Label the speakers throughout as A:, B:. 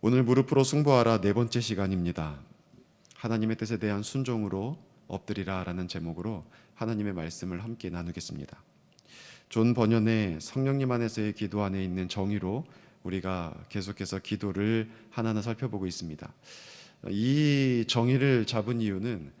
A: 오늘 무릎으로 승부하라 네 번째 시간입니다. 하나님의 뜻에 대한 순종으로 엎드리라 라는 제목으로 하나님의 말씀을 함께 나누겠습니다. 존 번연의 성령님 안에서의 기도 안에 있는 정의로 우리가 계속해서 기도를 하나하나 살펴보고 있습니다. 이 정의를 잡은 이유는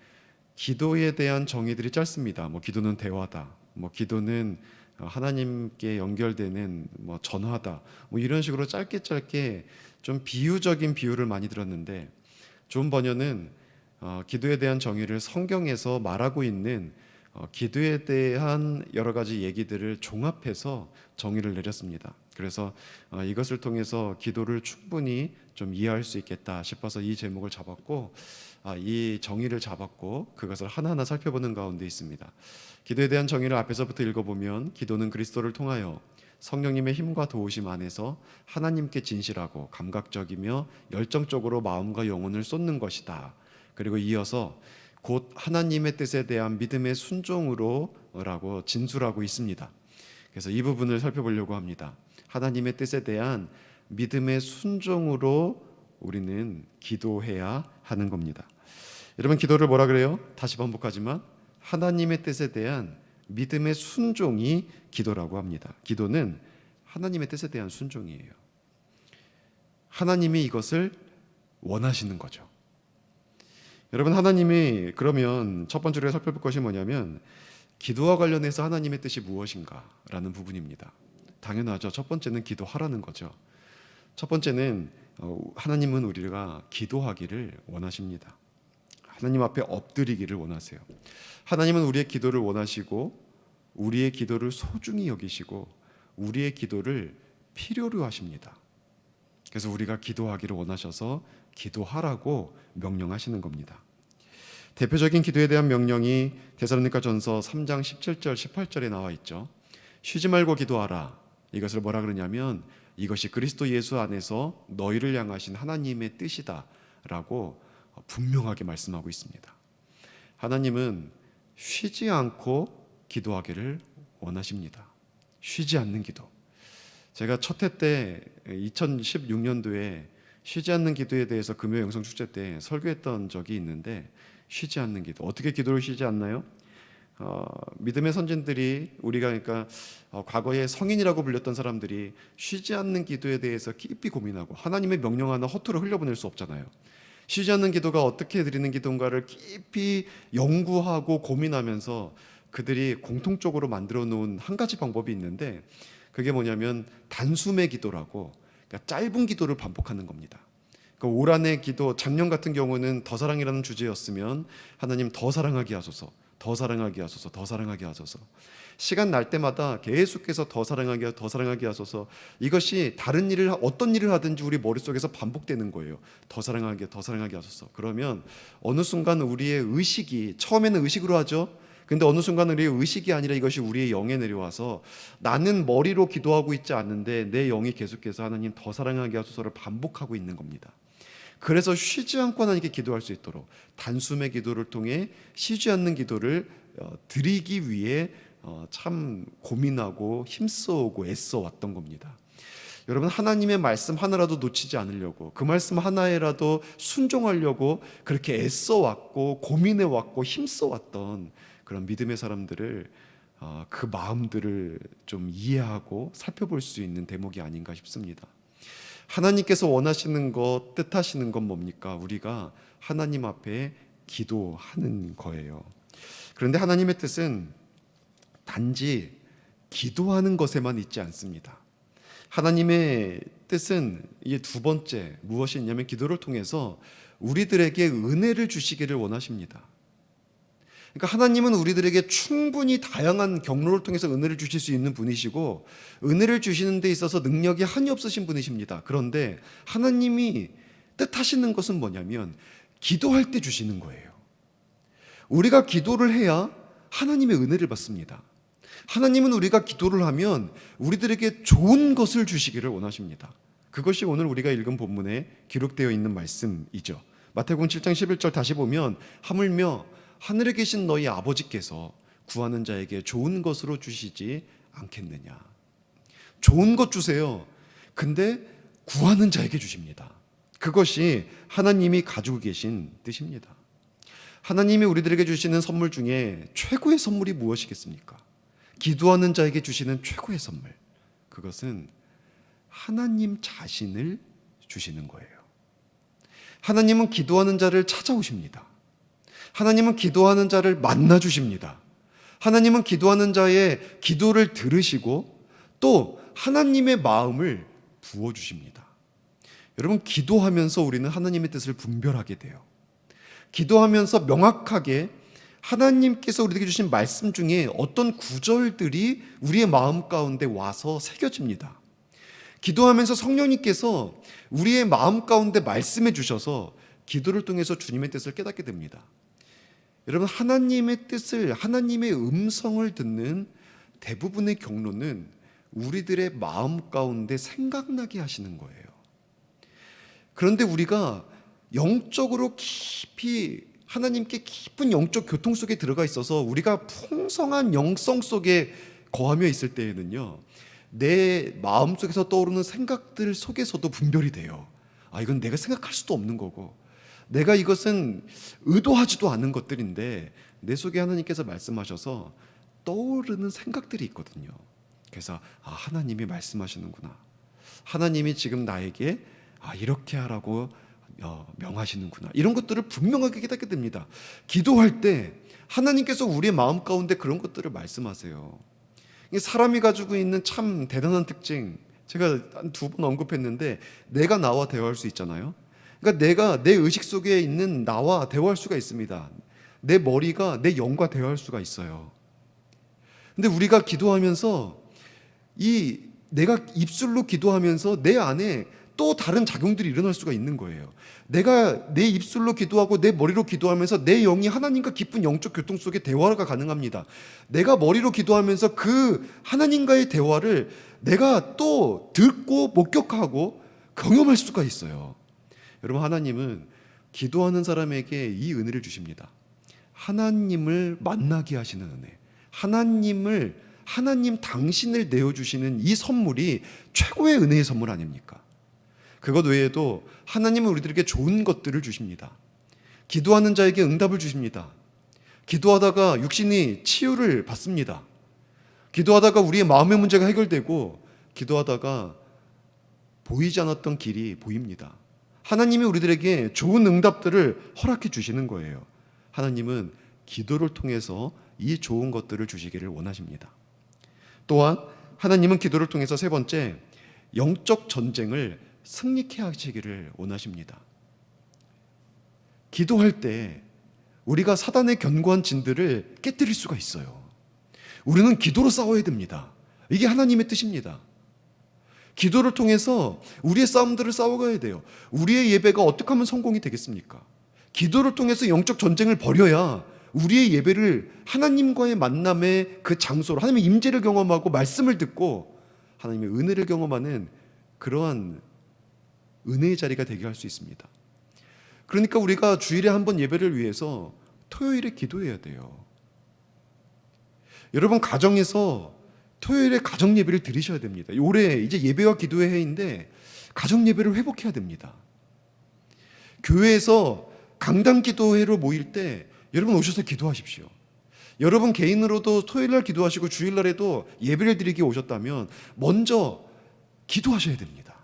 A: 기도에 대한 정의들이 짧습니다. 기도는 대화다. 기도는 하나님께 연결되는 전화다. 이런 식으로 짧게 좀 비유적인 비유를 많이 들었는데 존 번연은 기도에 대한 정의를 성경에서 말하고 있는 기도에 대한 여러 가지 얘기들을 종합해서 정의를 내렸습니다. 그래서 이것을 통해서 기도를 충분히 좀 이해할 수 있겠다 싶어서 이 제목을 잡았고 이 정의를 잡았고 그것을 하나하나 살펴보는 가운데 있습니다. 기도에 대한 정의를 앞에서부터 읽어보면 기도는 그리스도를 통하여 성령님의 힘과 도우심 안에서 하나님께 진실하고 감각적이며 열정적으로 마음과 영혼을 쏟는 것이다. 그리고 이어서 곧 하나님의 뜻에 대한 믿음의 순종으로 라고 진술하고 있습니다. 그래서 이 부분을 살펴보려고 합니다. 하나님의 뜻에 대한 믿음의 순종으로 우리는 기도해야 하는 겁니다. 여러분, 기도를 뭐라 그래요? 다시 반복하지만 하나님의 뜻에 대한 믿음의 순종이 기도라고 합니다. 기도는 하나님의 뜻에 대한 순종이에요. 하나님이 이것을 원하시는 거죠. 여러분, 하나님이 그러면 첫 번째로 살펴볼 것이 뭐냐면 기도와 관련해서 하나님의 뜻이 무엇인가 라는 부분입니다. 당연하죠. 첫 번째는 기도하라는 거죠. 첫 번째는 하나님은 우리가 기도하기를 원하십니다. 하나님 앞에 엎드리기를 원하세요. 하나님은 우리의 기도를 원하시고 우리의 기도를 소중히 여기시고 우리의 기도를 필요로 하십니다. 그래서 우리가 기도하기를 원하셔서 기도하라고 명령하시는 겁니다. 대표적인 기도에 대한 명령이 데살로니가전서 3장 17절 18절에 나와 있죠. 쉬지 말고 기도하라. 이것을 뭐라 그러냐면 이것이 그리스도 예수 안에서 너희를 향하신 하나님의 뜻이다 라고 분명하게 말씀하고 있습니다. 하나님은 쉬지 않고 기도하기를 원하십니다. 쉬지 않는 기도. 제가 첫 해 때 2016년도에 쉬지 않는 기도에 대해서 금요 영성 축제 때 설교했던 적이 있는데 쉬지 않는 기도. 어떻게 기도를 쉬지 않나요? 믿음의 선진들이 우리가 그러니까 과거에 성인이라고 불렸던 사람들이 쉬지 않는 기도에 대해서 깊이 고민하고 하나님의 명령 하나 허투루 흘려보낼 수 없잖아요. 쉬지 않는 기도가 어떻게 드리는 기도인가를 깊이 연구하고 고민하면서 그들이 공통적으로 만들어 놓은 한 가지 방법이 있는데 그게 뭐냐면 단숨의 기도라고, 그러니까 짧은 기도를 반복하는 겁니다. 그러니까 올 한해 기도, 작년 같은 경우는 더 사랑이라는 주제였으면 하나님 더 사랑하게 하소서, 더 사랑하게 하소서, 더 사랑하게 하소서. 시간 날 때마다 계속해서 더 사랑하게 하소서. 이것이 다른 일을 어떤 일을 하든지 우리 머릿속에서 반복되는 거예요. 더 사랑하게 하소서. 그러면 어느 순간 우리의 의식이, 처음에는 의식으로 하죠. 근데 어느 순간 우리의 의식이 아니라 이것이 우리의 영에 내려와서 나는 머리로 기도하고 있지 않는데 내 영이 계속해서 하나님 더 사랑하게 하소서를 반복하고 있는 겁니다. 그래서 쉬지 않고 하나님께 기도할 수 있도록 단숨의 기도를 통해 쉬지 않는 기도를 드리기 위해 참 고민하고 힘써오고 애써왔던 겁니다. 여러분, 하나님의 말씀 하나라도 놓치지 않으려고, 그 말씀 하나에라도 순종하려고 그렇게 애써왔고 고민해왔고 힘써왔던 그런 믿음의 사람들을 그 마음들을 좀 이해하고 살펴볼 수 있는 대목이 아닌가 싶습니다. 하나님께서 원하시는 것, 뜻하시는 건 뭡니까? 우리가 하나님 앞에 기도하는 거예요. 그런데 하나님의 뜻은 단지 기도하는 것에만 있지 않습니다. 하나님의 뜻은 이게 두 번째 무엇이 있냐면 기도를 통해서 우리들에게 은혜를 주시기를 원하십니다. 그러니까 하나님은 우리들에게 충분히 다양한 경로를 통해서 은혜를 주실 수 있는 분이시고 은혜를 주시는 데 있어서 능력이 한이 없으신 분이십니다. 그런데 하나님이 뜻하시는 것은 뭐냐면 기도할 때 주시는 거예요. 우리가 기도를 해야 하나님의 은혜를 받습니다. 하나님은 우리가 기도를 하면 우리들에게 좋은 것을 주시기를 원하십니다. 그것이 오늘 우리가 읽은 본문에 기록되어 있는 말씀이죠. 마태복음 7장 11절 다시 보면 하물며 하늘에 계신 너희 아버지께서 구하는 자에게 좋은 것으로 주시지 않겠느냐. 좋은 것 주세요. 근데 구하는 자에게 주십니다. 그것이 하나님이 가지고 계신 뜻입니다. 하나님이 우리들에게 주시는 선물 중에 최고의 선물이 무엇이겠습니까? 기도하는 자에게 주시는 최고의 선물, 그것은 하나님 자신을 주시는 거예요. 하나님은 기도하는 자를 찾아오십니다. 하나님은 기도하는 자를 만나 주십니다. 하나님은 기도하는 자의 기도를 들으시고 또 하나님의 마음을 부어주십니다. 여러분, 기도하면서 우리는 하나님의 뜻을 분별하게 돼요. 기도하면서 명확하게 하나님께서 우리에게 주신 말씀 중에 어떤 구절들이 우리의 마음 가운데 와서 새겨집니다. 기도하면서 성령님께서 우리의 마음 가운데 말씀해 주셔서 기도를 통해서 주님의 뜻을 깨닫게 됩니다. 여러분, 하나님의 뜻을, 하나님의 음성을 듣는 대부분의 경로는 우리들의 마음 가운데 생각나게 하시는 거예요. 그런데 우리가 영적으로 깊이 하나님께 깊은 영적 교통 속에 들어가 있어서 우리가 풍성한 영성 속에 거하며 있을 때에는요, 내 마음속에서 떠오르는 생각들 속에서도 분별이 돼요. 이건 내가 생각할 수도 없는 거고, 내가 이것은 의도하지도 않은 것들인데 내 속에 하나님께서 말씀하셔서 떠오르는 생각들이 있거든요. 그래서 하나님이 말씀하시는구나, 하나님이 지금 나에게 이렇게 하라고 명하시는구나, 이런 것들을 분명하게 깨닫게 됩니다. 기도할 때 하나님께서 우리의 마음 가운데 그런 것들을 말씀하세요. 사람이 가지고 있는 참 대단한 특징, 제가 한 2번 언급했는데, 내가 나와 대화할 수 있잖아요. 그러니까 내가 내 의식 속에 있는 나와 대화할 수가 있습니다. 내 머리가 내 영과 대화할 수가 있어요. 근데 우리가 기도하면서 내가 입술로 기도하면서 내 안에 또 다른 작용들이 일어날 수가 있는 거예요. 내가 내 입술로 기도하고 내 머리로 기도하면서 내 영이 하나님과 깊은 영적 교통 속에 대화가 가능합니다. 내가 머리로 기도하면서 그 하나님과의 대화를 내가 또 듣고 목격하고 경험할 수가 있어요. 여러분, 하나님은 기도하는 사람에게 이 은혜를 주십니다. 하나님을 만나게 하시는 은혜, 하나님 당신을 내어주시는 이 선물이 최고의 은혜의 선물 아닙니까? 그것 외에도 하나님은 우리들에게 좋은 것들을 주십니다. 기도하는 자에게 응답을 주십니다. 기도하다가 육신이 치유를 받습니다. 기도하다가 우리의 마음의 문제가 해결되고, 기도하다가 보이지 않았던 길이 보입니다. 하나님이 우리들에게 좋은 응답들을 허락해 주시는 거예요. 하나님은 기도를 통해서 이 좋은 것들을 주시기를 원하십니다. 또한 하나님은 기도를 통해서 3번째, 영적 전쟁을 승리케 하시기를 원하십니다. 기도할 때 우리가 사단의 견고한 진들을 깨뜨릴 수가 있어요. 우리는 기도로 싸워야 됩니다. 이게 하나님의 뜻입니다. 기도를 통해서 우리의 싸움들을 싸워가야 돼요. 우리의 예배가 어떻게 하면 성공이 되겠습니까? 기도를 통해서 영적 전쟁을 벌여야 우리의 예배를 하나님과의 만남의 그 장소로, 하나님의 임재를 경험하고 말씀을 듣고 하나님의 은혜를 경험하는 그러한 은혜의 자리가 되게 할 수 있습니다. 그러니까 우리가 주일에 한 번 예배를 위해서 토요일에 기도해야 돼요. 여러분, 가정에서 토요일에 가정 예배를 드리셔야 됩니다. 올해 이제 예배와 기도의 해인데 가정 예배를 회복해야 됩니다. 교회에서 강단 기도회로 모일 때 여러분 오셔서 기도하십시오. 여러분 개인으로도 토요일날 기도하시고 주일날에도 예배를 드리기 오셨다면 먼저 기도하셔야 됩니다.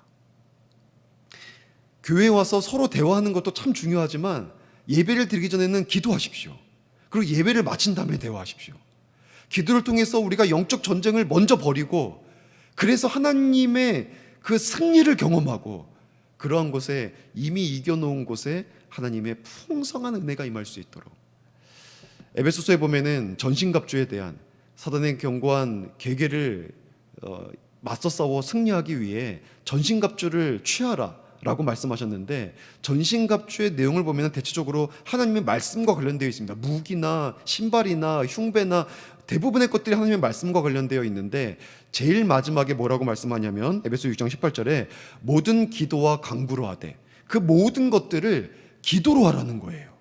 A: 교회에 와서 서로 대화하는 것도 참 중요하지만 예배를 드리기 전에는 기도하십시오. 그리고 예배를 마친 다음에 대화하십시오. 기도를 통해서 우리가 영적 전쟁을 먼저 벌이고, 그래서 하나님의 그 승리를 경험하고, 그러한 곳에 이미 이겨놓은 곳에 하나님의 풍성한 은혜가 임할 수 있도록. 에베소서에 보면은 전신갑주에 대한 사단의 견고한 계계를 맞서 싸워 승리하기 위해 전신갑주를 취하라 라고 말씀하셨는데, 전신갑주의 내용을 보면 대체적으로 하나님의 말씀과 관련되어 있습니다. 무기나 신발이나 흉배나 대부분의 것들이 하나님의 말씀과 관련되어 있는데, 제일 마지막에 뭐라고 말씀하냐면 에베소 6장 18절에 모든 기도와 간구로 하되, 그 모든 것들을 기도로 하라는 거예요.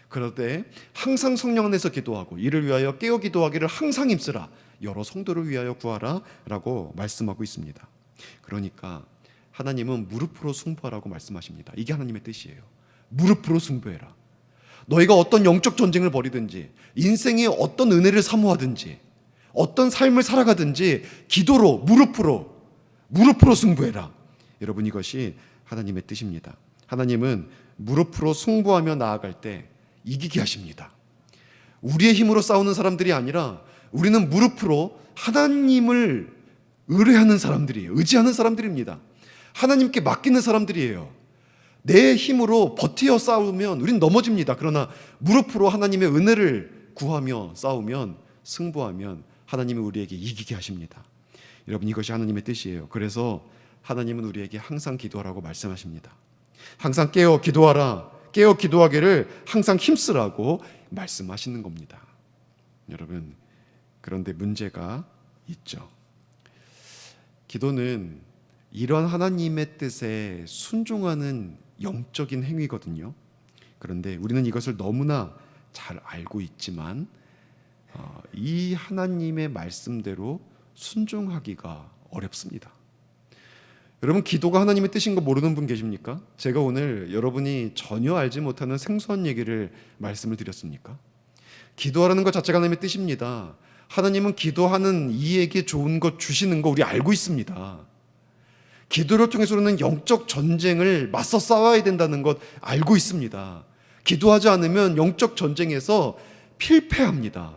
A: 그런데 항상 성령 안에서 기도하고 이를 위하여 깨어 기도하기를 항상 힘쓰라, 여러 성도를 위하여 구하라 라고 말씀하고 있습니다. 그러니까 하나님은 무릎으로 승부하라고 말씀하십니다. 이게 하나님의 뜻이에요. 무릎으로 승부해라. 너희가 어떤 영적 전쟁을 벌이든지, 인생의 어떤 은혜를 사모하든지, 어떤 삶을 살아가든지 기도로, 무릎으로 승부해라. 여러분, 이것이 하나님의 뜻입니다. 하나님은 무릎으로 승부하며 나아갈 때 이기게 하십니다. 우리의 힘으로 싸우는 사람들이 아니라 우리는 무릎으로 하나님을 의뢰하는 사람들이에요. 의지하는 사람들입니다. 하나님께 맡기는 사람들이에요. 내 힘으로 버티어 싸우면 우린 넘어집니다. 그러나 무릎으로 하나님의 은혜를 구하며 싸우면, 승부하면 하나님은 우리에게 이기게 하십니다. 여러분, 이것이 하나님의 뜻이에요. 그래서 하나님은 우리에게 항상 기도하라고 말씀하십니다. 항상 깨어 기도하라. 깨어 기도하기를 항상 힘쓰라고 말씀하시는 겁니다. 여러분, 그런데 문제가 있죠. 기도는 이런 하나님의 뜻에 순종하는 영적인 행위거든요. 그런데 우리는 이것을 너무나 잘 알고 있지만 이 하나님의 말씀대로 순종하기가 어렵습니다. 여러분, 기도가 하나님의 뜻인 거 모르는 분 계십니까? 제가 오늘 여러분이 전혀 알지 못하는 생소한 얘기를 말씀을 드렸습니까? 기도하라는 것 자체가 하나님의 뜻입니다. 하나님은 기도하는 이에게 좋은 것 주시는 거 우리 알고 있습니다. 기도를 통해서 우리는 영적 전쟁을 맞서 싸워야 된다는 것 알고 있습니다. 기도하지 않으면 영적 전쟁에서 필패합니다.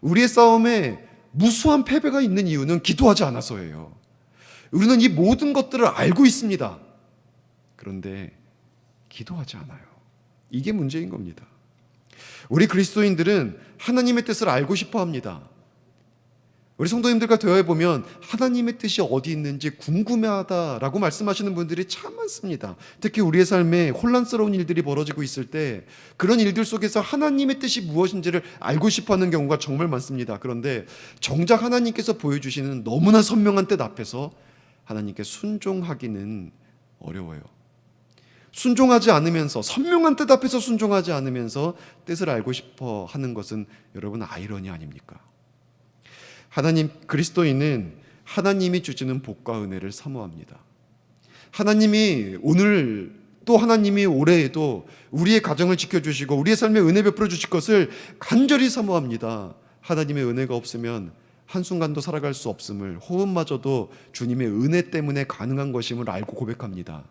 A: 우리의 싸움에 무수한 패배가 있는 이유는 기도하지 않아서예요. 우리는 이 모든 것들을 알고 있습니다. 그런데 기도하지 않아요. 이게 문제인 겁니다. 우리 그리스도인들은 하나님의 뜻을 알고 싶어 합니다. 우리 성도님들과 대화해보면 하나님의 뜻이 어디 있는지 궁금해하다라고 말씀하시는 분들이 참 많습니다. 특히 우리의 삶에 혼란스러운 일들이 벌어지고 있을 때 그런 일들 속에서 하나님의 뜻이 무엇인지를 알고 싶어하는 경우가 정말 많습니다. 그런데 정작 하나님께서 보여주시는 너무나 선명한 뜻 앞에서 하나님께 순종하기는 어려워요. 순종하지 않으면서, 선명한 뜻 앞에서 순종하지 않으면서 뜻을 알고 싶어 하는 것은 여러분 아이러니 아닙니까? 하나님, 그리스도인은 하나님이 주시는 복과 은혜를 사모합니다. 하나님이 오늘 또 하나님이 올해에도 우리의 가정을 지켜주시고 우리의 삶에 은혜 베풀어 주실 것을 간절히 사모합니다. 하나님의 은혜가 없으면 한순간도 살아갈 수 없음을, 호흡마저도 주님의 은혜 때문에 가능한 것임을 알고 고백합니다.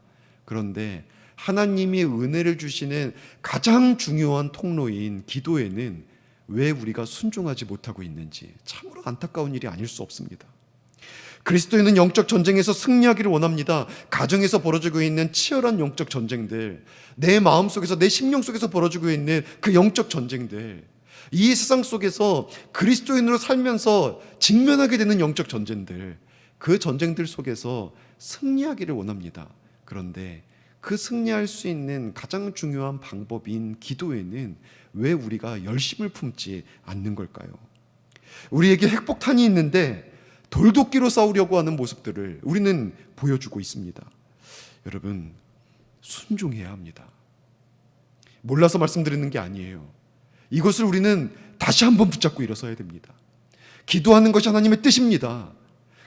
A: 그런데 하나님이 은혜를 주시는 가장 중요한 통로인 기도에는 왜 우리가 순종하지 못하고 있는지 참으로 안타까운 일이 아닐 수 없습니다. 그리스도인은 영적 전쟁에서 승리하기를 원합니다. 가정에서 벌어지고 있는 치열한 영적 전쟁들, 내 마음속에서, 내 심령 속에서 벌어지고 있는 그 영적 전쟁들, 이 세상 속에서 그리스도인으로 살면서 직면하게 되는 영적 전쟁들, 그 전쟁들 속에서 승리하기를 원합니다. 그런데 그 승리할 수 있는 가장 중요한 방법인 기도에는 왜 우리가 열심을 품지 않는 걸까요? 우리에게 핵폭탄이 있는데 돌도끼로 싸우려고 하는 모습들을 우리는 보여주고 있습니다. 여러분, 순종해야 합니다. 몰라서 말씀드리는 게 아니에요. 이것을 우리는 다시 한번 붙잡고 일어서야 됩니다. 기도하는 것이 하나님의 뜻입니다.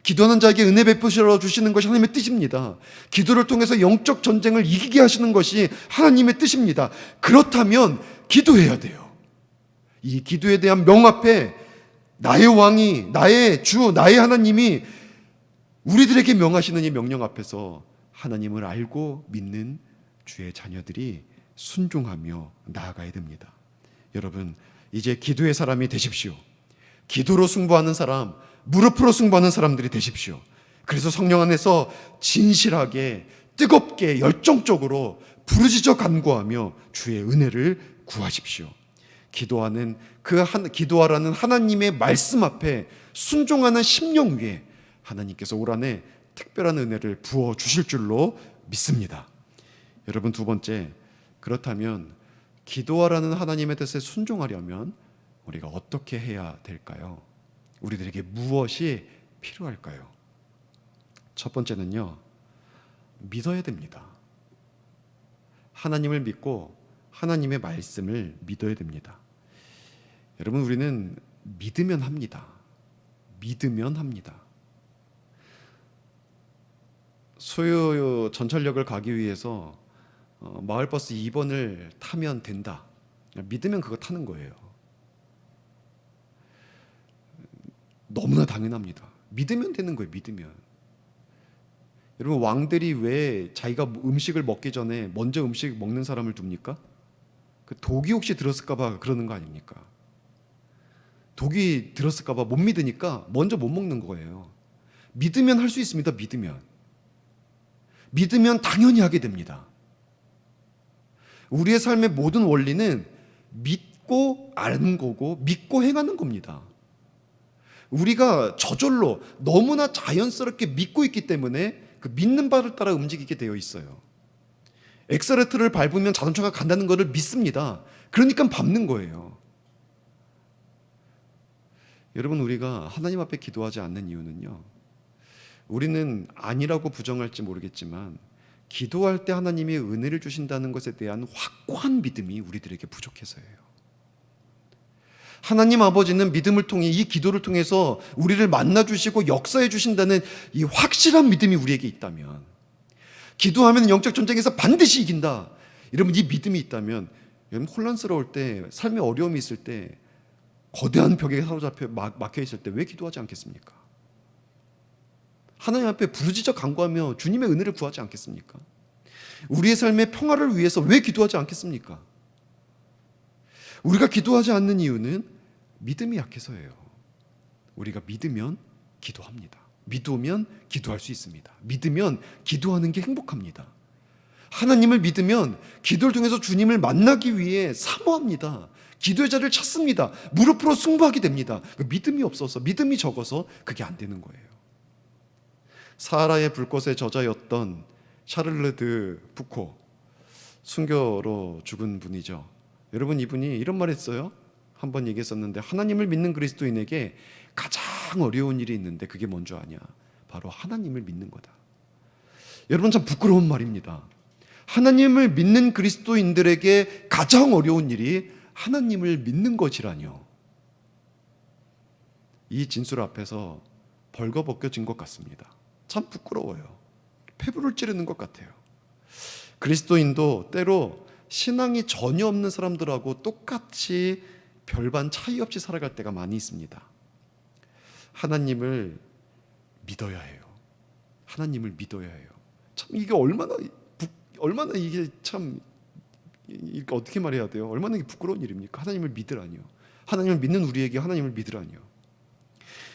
A: 기도하는 자에게 은혜 베푸시러 주시는 것이 하나님의 뜻입니다. 기도를 통해서 영적 전쟁을 이기게 하시는 것이 하나님의 뜻입니다. 그렇다면 기도해야 돼요. 이 기도에 대한 명앞에 나의 왕이, 나의 주, 나의 하나님이 우리들에게 명하시는 이 명령 앞에서 하나님을 알고 믿는 주의 자녀들이 순종하며 나아가야 됩니다. 여러분, 이제 기도의 사람이 되십시오. 기도로 승부하는 사람, 무릎으로 승부하는 사람들이 되십시오. 그래서 성령 안에서 진실하게, 뜨겁게, 열정적으로 부르짖어 간구하며 주의 은혜를 구하십시오. 기도하라는 하나님의 말씀 앞에 순종하는 심령 위에 하나님께서 올 한해 특별한 은혜를 부어 주실 줄로 믿습니다. 여러분, 두 번째, 그렇다면 기도하라는 하나님의 뜻에 순종하려면 우리가 어떻게 해야 될까요? 우리들에게 무엇이 필요할까요? 첫 번째는요, 믿어야 됩니다. 하나님을 믿고 하나님의 말씀을 믿어야 됩니다. 여러분, 우리는 믿으면 합니다. 믿으면 합니다. 소요 전철역을 가기 위해서 마을버스 2번을 타면 된다. 믿으면 그거 타는 거예요. 너무나 당연합니다. 믿으면 되는 거예요. 믿으면. 여러분, 왕들이 왜 자기가 음식을 먹기 전에 먼저 음식 먹는 사람을 둡니까? 그 독이 혹시 들었을까 봐 그러는 거 아닙니까? 독이 들었을까 봐 못 믿으니까 먼저 못 먹는 거예요. 믿으면 할 수 있습니다. 믿으면 당연히 하게 됩니다. 우리의 삶의 모든 원리는 믿고 아는 거고 믿고 행하는 겁니다. 우리가 저절로 너무나 자연스럽게 믿고 있기 때문에 그 믿는 바를 따라 움직이게 되어 있어요. 엑셀레터를 밟으면 자동차가 간다는 것을 믿습니다. 그러니까 밟는 거예요. 여러분, 우리가 하나님 앞에 기도하지 않는 이유는요, 우리는 아니라고 부정할지 모르겠지만 기도할 때 하나님이 은혜를 주신다는 것에 대한 확고한 믿음이 우리들에게 부족해서예요. 하나님 아버지는 믿음을 통해, 이 기도를 통해서 우리를 만나주시고 역사해 주신다는 이 확실한 믿음이 우리에게 있다면, 기도하면 영적 전쟁에서 반드시 이긴다, 여러분, 이 믿음이 있다면, 여러분, 혼란스러울 때, 삶에 어려움이 있을 때, 거대한 벽에 사로잡혀 막혀 있을 때 왜 기도하지 않겠습니까? 하나님 앞에 부르짖어 간구하며 주님의 은혜를 구하지 않겠습니까? 우리의 삶의 평화를 위해서 왜 기도하지 않겠습니까? 우리가 기도하지 않는 이유는 믿음이 약해서예요. 우리가 믿으면 기도합니다. 믿으면 기도할 수 있습니다. 믿으면 기도하는 게 행복합니다. 하나님을 믿으면 기도를 통해서 주님을 만나기 위해 사모합니다. 기도의 자리를 찾습니다. 무릎으로 승부하게 됩니다. 믿음이 없어서, 믿음이 적어서 그게 안 되는 거예요. 사하라의 불꽃의 저자였던 샤를르 드 부코, 순교로 죽은 분이죠. 여러분, 이분이 이런 말 했어요. 한번 얘기했었는데, 하나님을 믿는 그리스도인에게 가장 어려운 일이 있는데 그게 뭔 줄 아냐? 바로 하나님을 믿는 거다. 여러분, 참 부끄러운 말입니다. 하나님을 믿는 그리스도인들에게 가장 어려운 일이 하나님을 믿는 것이라뇨. 이 진술 앞에서 벌거벗겨진 것 같습니다. 참 부끄러워요. 폐부를 찌르는 것 같아요. 그리스도인도 때로 신앙이 전혀 없는 사람들하고 똑같이 별반 차이 없이 살아갈 때가 많이 있습니다. 하나님을 믿어야 해요. 하나님을 믿어야 해요. 참 이게 얼마나 이게 참, 이렇게 어떻게 말해야 돼요? 얼마나 이게 부끄러운 일입니까? 하나님을 믿으라니요. 하나님을 믿는 우리에게 하나님을 믿으라니요.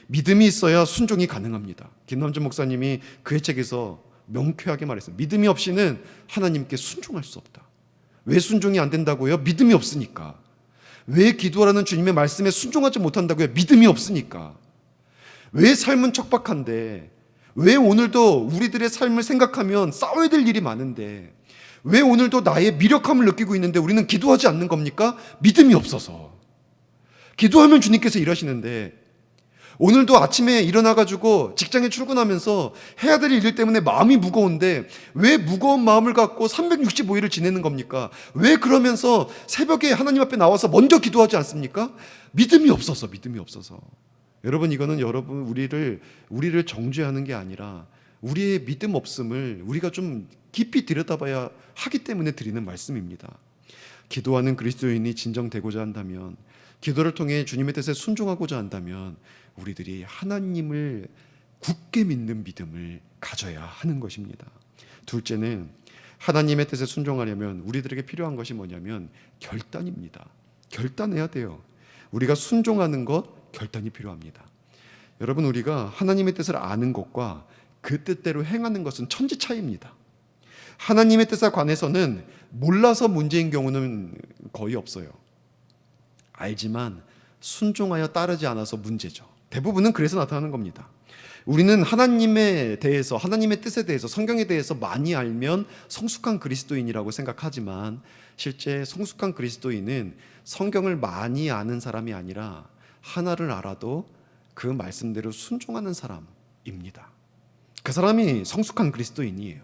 A: 믿음이 있어야 순종이 가능합니다. 김남준 목사님이 그의 책에서 명쾌하게 말했어요. 믿음이 없이는 하나님께 순종할 수 없다. 왜 순종이 안 된다고요? 믿음이 없으니까. 왜 기도하라는 주님의 말씀에 순종하지 못한다고요? 믿음이 없으니까. 왜 삶은 척박한데, 왜 오늘도 우리들의 삶을 생각하면 싸워야 될 일이 많은데, 왜 오늘도 나의 미력함을 느끼고 있는데 우리는 기도하지 않는 겁니까? 믿음이 없어서. 기도하면 주님께서 일하시는데, 오늘도 아침에 일어나가지고 직장에 출근하면서 해야 될 일 때문에 마음이 무거운데 왜 무거운 마음을 갖고 365일을 지내는 겁니까? 왜 그러면서 새벽에 하나님 앞에 나와서 먼저 기도하지 않습니까? 믿음이 없어서. 여러분, 이거는 여러분 우리를 정죄하는 게 아니라 우리의 믿음 없음을 우리가 좀 깊이 들여다봐야 하기 때문에 드리는 말씀입니다. 기도하는 그리스도인이 진정되고자 한다면, 기도를 통해 주님의 뜻에 순종하고자 한다면 우리들이 하나님을 굳게 믿는 믿음을 가져야 하는 것입니다. 둘째는, 하나님의 뜻에 순종하려면 우리들에게 필요한 것이 뭐냐면 결단입니다. 결단해야 돼요. 우리가 순종하는 것, 결단이 필요합니다. 여러분, 우리가 하나님의 뜻을 아는 것과 그 뜻대로 행하는 것은 천지 차이입니다. 하나님의 뜻에 관해서는 몰라서 문제인 경우는 거의 없어요. 알지만 순종하여 따르지 않아서 문제죠. 대부분은 그래서 나타나는 겁니다. 우리는 하나님에 대해서, 하나님의 뜻에 대해서, 성경에 대해서 많이 알면 성숙한 그리스도인이라고 생각하지만, 실제 성숙한 그리스도인은 성경을 많이 아는 사람이 아니라 하나를 알아도 그 말씀대로 순종하는 사람입니다. 그 사람이 성숙한 그리스도인이에요.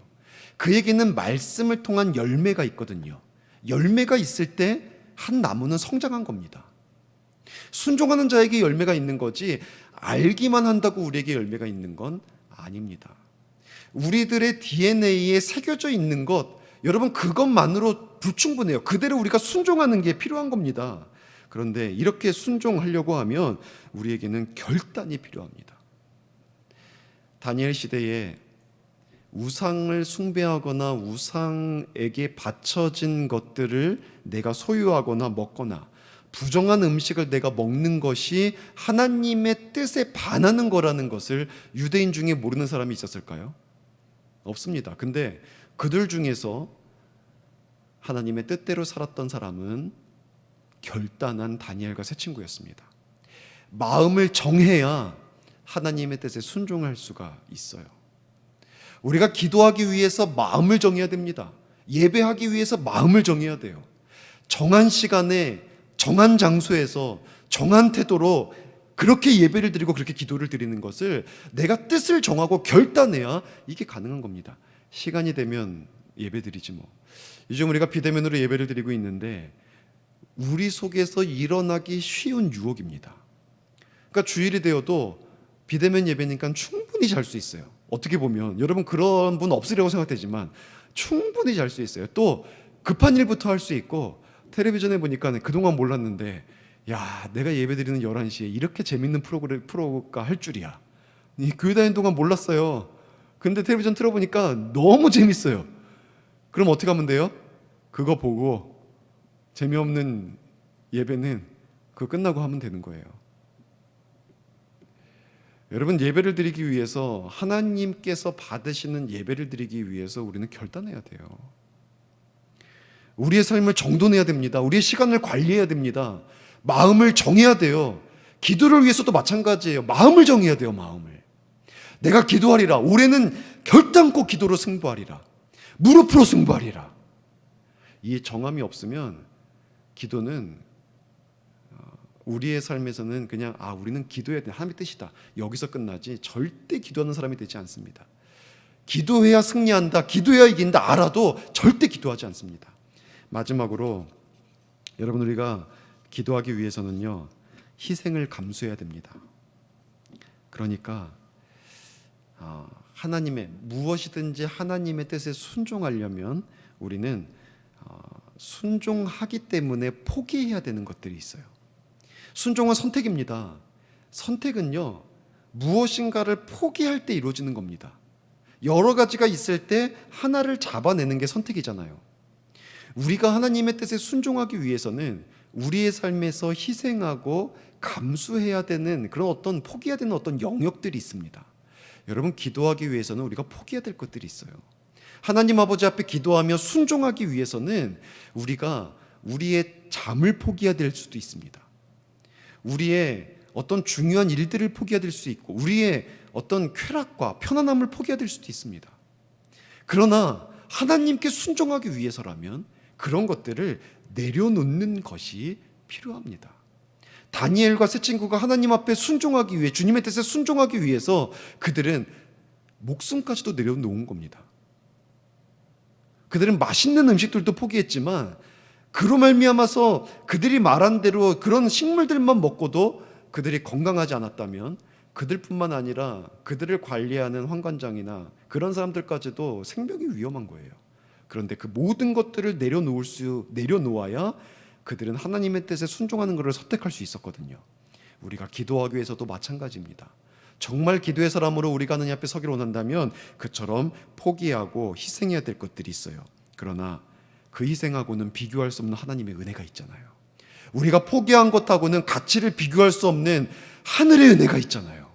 A: 그에게는 말씀을 통한 열매가 있거든요. 열매가 있을 때 한 나무는 성장한 겁니다. 순종하는 자에게 열매가 있는 거지, 알기만 한다고 우리에게 열매가 있는 건 아닙니다. 우리들의 DNA에 새겨져 있는 것, 여러분 그것만으로 불충분해요. 그대로 우리가 순종하는 게 필요한 겁니다. 그런데 이렇게 순종하려고 하면 우리에게는 결단이 필요합니다. 다니엘 시대에 우상을 숭배하거나 우상에게 바쳐진 것들을 내가 소유하거나 먹거나 부정한 음식을 내가 먹는 것이 하나님의 뜻에 반하는 거라는 것을 유대인 중에 모르는 사람이 있었을까요? 없습니다. 근데 그들 중에서 하나님의 뜻대로 살았던 사람은 결단한 다니엘과 세 친구였습니다. 마음을 정해야 하나님의 뜻에 순종할 수가 있어요. 우리가 기도하기 위해서 마음을 정해야 됩니다. 예배하기 위해서 마음을 정해야 돼요. 정한 시간에 정한 장소에서 정한 태도로 그렇게 예배를 드리고 그렇게 기도를 드리는 것을 내가 뜻을 정하고 결단해야 이게 가능한 겁니다. 시간이 되면 예배 드리지 뭐. 요즘 우리가 비대면으로 예배를 드리고 있는데 우리 속에서 일어나기 쉬운 유혹입니다. 그러니까 주일이 되어도 비대면 예배니까 충분히 잘 수 있어요. 어떻게 보면 여러분 그런 분 없으려고 생각되지만 충분히 잘 수 있어요. 또 급한 일부터 할 수 있고, 텔레비전에 보니까 그동안 몰랐는데 야, 내가 예배드리는 11시에 이렇게 재밌는 프로가 할 줄이야. 이 교회 다니는 동안 몰랐어요. 근데 텔레비전 틀어보니까 너무 재밌어요. 그럼 어떻게 하면 돼요? 그거 보고 재미없는 예배는 그거 끝나고 하면 되는 거예요. 여러분, 예배를 드리기 위해서, 하나님께서 받으시는 예배를 드리기 위해서 우리는 결단해야 돼요. 우리의 삶을 정돈해야 됩니다. 우리의 시간을 관리해야 됩니다. 마음을 정해야 돼요. 기도를 위해서도 마찬가지예요. 마음을 정해야 돼요. 마음을. 내가 기도하리라. 올해는 결단코 기도로 승부하리라. 무릎으로 승부하리라. 이 정함이 없으면 기도는 우리의 삶에서는 그냥 우리는 기도해야 돼. 하나님의 뜻이다. 여기서 끝나지 절대 기도하는 사람이 되지 않습니다. 기도해야 승리한다. 기도해야 이긴다. 알아도 절대 기도하지 않습니다. 마지막으로 여러분, 우리가 기도하기 위해서는요, 희생을 감수해야 됩니다. 그러니까 하나님의 무엇이든지 하나님의 뜻에 순종하려면 우리는 순종하기 때문에 포기해야 되는 것들이 있어요. 순종은 선택입니다. 선택은요, 무엇인가를 포기할 때 이루어지는 겁니다. 여러 가지가 있을 때 하나를 잡아내는 게 선택이잖아요. 우리가 하나님의 뜻에 순종하기 위해서는 우리의 삶에서 희생하고 감수해야 되는 그런 어떤 포기해야 되는 어떤 영역들이 있습니다. 여러분, 기도하기 위해서는 우리가 포기해야 될 것들이 있어요. 하나님 아버지 앞에 기도하며 순종하기 위해서는 우리가 우리의 잠을 포기해야 될 수도 있습니다. 우리의 어떤 중요한 일들을 포기해야 될 수 있고, 우리의 어떤 쾌락과 편안함을 포기해야 될 수도 있습니다. 그러나 하나님께 순종하기 위해서라면 그런 것들을 내려놓는 것이 필요합니다. 다니엘과 세 친구가 하나님 앞에 순종하기 위해, 주님의 뜻에 순종하기 위해서 그들은 목숨까지도 내려놓은 겁니다. 그들은 맛있는 음식들도 포기했지만 그로 말미암아서 그들이 말한 대로 그런 식물들만 먹고도 그들이 건강하지 않았다면 그들뿐만 아니라 그들을 관리하는 환관장이나 그런 사람들까지도 생명이 위험한 거예요. 그런데 그 모든 것들을 내려놓아야 그들은 하나님의 뜻에 순종하는 것을 선택할 수 있었거든요. 우리가 기도하기 위해서도 마찬가지입니다. 정말 기도의 사람으로 우리가 하나님 앞에 서기를 원한다면 그처럼 포기하고 희생해야 될 것들이 있어요. 그러나 그 희생하고는 비교할 수 없는 하나님의 은혜가 있잖아요. 우리가 포기한 것하고는 가치를 비교할 수 없는 하늘의 은혜가 있잖아요.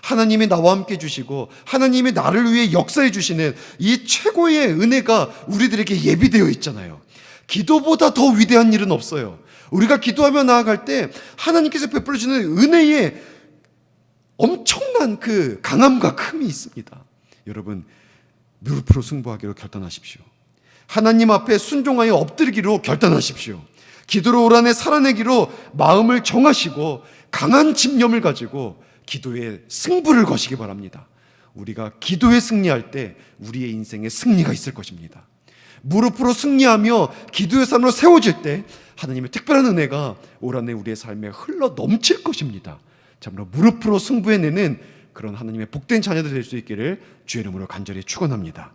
A: 하나님이 나와 함께 주시고 하나님이 나를 위해 역사해 주시는 이 최고의 은혜가 우리들에게 예비되어 있잖아요. 기도보다 더 위대한 일은 없어요. 우리가 기도하며 나아갈 때 하나님께서 베풀어 주시는 은혜에 엄청난 그 강함과 큼이 있습니다. 여러분, 무릎으로 승부하기로 결단하십시오. 하나님 앞에 순종하여 엎드리기로 결단하십시오. 기도로 올 한해 살아내기로 마음을 정하시고 강한 집념을 가지고 기도의 승부를 거시기 바랍니다. 우리가 기도에 승리할 때 우리의 인생에 승리가 있을 것입니다. 무릎으로 승리하며 기도의 삶으로 세워질 때 하나님의 특별한 은혜가 올 한해 우리의 삶에 흘러 넘칠 것입니다. 참으로 무릎으로 승부해내는 그런 하나님의 복된 자녀들 될 수 있기를 주의 이름으로 간절히 축원합니다.